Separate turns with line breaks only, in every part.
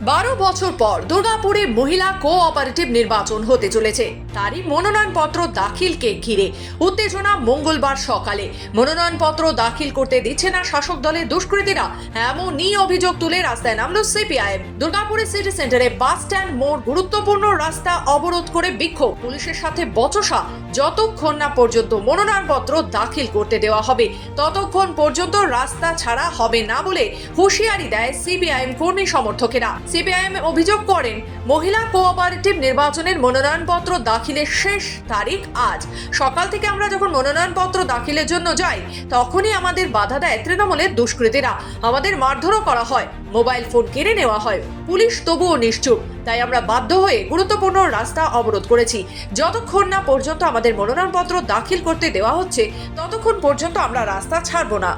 12 বছর পর দুর্গাপুরে মহিলা কোঅপারেটিভ নির্বাচন হতে চলেছে। তারই মনোনয়নপত্র দাখিলকে ঘিরে উত্তেজনা মঙ্গলবার সকালে। মনোনয়নপত্র দাখিল করতে দিচ্ছে না শাসক দলের দুষ্কৃতীরা, এমনই অভিযোগ তুলে রাস্তায় নামলো সিপিআইএম। দুর্গাপুরের সিটি সেন্টারে বাস স্ট্যান্ড মোড় গুরুত্বপূর্ণ রাস্তা অবরোধ করে বিক্ষোভ, পুলিশের সাথে বচসা। যতক্ষণ না পর্যন্ত মনোনয়নপত্র দাখিল করতে দেওয়া হবে ততক্ষণ পর্যন্ত রাস্তা ছাড়া হবে না বলে হুঁশিয়ারি দেয় সিপিআইএম কর্মী সমর্থকেরা। সিপিআইএম অভিযোগ করেন, মহিলা কোঅপারেটিভ নির্বাচনের মনোনয়নপত্র দাখিলের শেষ তারিখ আজ। সকাল থেকে আমরা যখন মনোনয়নপত্র দাখিলের জন্য যাই তখনই আমাদের বাধা দেয় তৃণমূলের দুষ্কৃতীরা। আমাদের মারধরও করা হয়, মোবাইল ফোন কেড়ে নেওয়া হয়। পুলিশ তবুও নিশ্চুপ, তাই আমরা বাধ্য হয়ে গুরুত্বপূর্ণ রাস্তা অবরোধ করেছি। যতক্ষণ না পর্যন্ত আমাদের মনোনয়নপত্র দাখিল করতে দেওয়া হচ্ছে ততক্ষণ পর্যন্ত আমরা রাস্তা ছাড়বো না।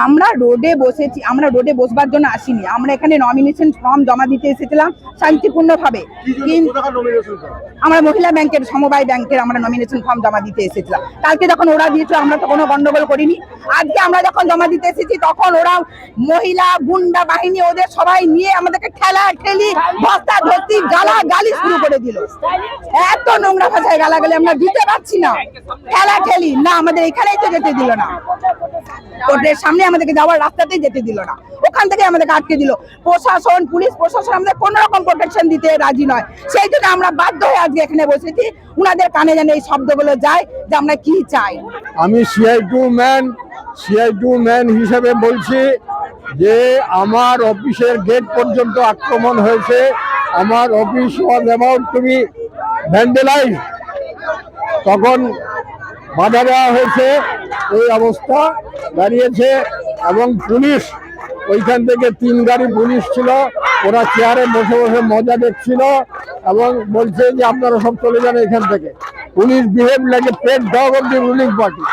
আমরা রোডে বসেছি, আমরা রোডে বসবার জন্য আসিনি, আমরা এখানে নমিনেশন ফর্ম জমা দিতে এসেছিলাম শান্তিপূর্ণভাবে। আমরা মহিলা ব্যাংকের, সমবায় ব্যাংকের আমরা নমিনেশন ফর্ম জমা দিতে এসেছিলাম। কালকে যখন ওরা দিয়েছিল আমরা তো কোনো গন্ডগোল করিনি। আজকে আমরা যখন জমা দিতে এসেছি তখন ওরা মহিলা গুন্ডা বাহিনী ওদের সবাই নিয়ে আমাদেরকে ঠেলা ঠেলি, বস্তা ধরতি, গালাগালি শুরু করে দিল। এত নোংরা ভাষায় গালাগালি আমরা দিতে পারছি না। ঠেলা ঠেলি না, আমাদের এখানেই তো যেতে দিল না, কোর্টের সামনে আমাদেরকে যাওয়ার রাস্তাতেই যেতে দিল না, ওখান থেকে আমাদেরকে আটকে দিল। প্রশাসন, পুলিশ প্রশাসন আমাদের কোন রকম প্রোটেকশন দিতে রাজি নয়। সেই জন্য আমরা বাধ্য হয়ে আজকে এখানে বসেছি। উনাদের কানে যেন এই শব্দগুলো যায় যে আমরা কি চাই।
আমি সিআই2 ম্যান হিসেবে বলছি যে আমার অফিসের গেট পর্যন্ত আক্রমণ হয়েছে। আমার office was about to be vandalize, তখন বাধা দেওয়া হয়েছে। এই অবস্থা দাঁড়িয়েছে এবং পুলিশ, ওইখান থেকে 3 গাড়ি পুলিশ ছিল, ওরা চেয়ারে বসে বসে মজা দেখছিল এবং বলছে যে আপনারা সব চলে যান এখান থেকে। পুলিশ বিহেভ লাগে pet dog of the ruling party.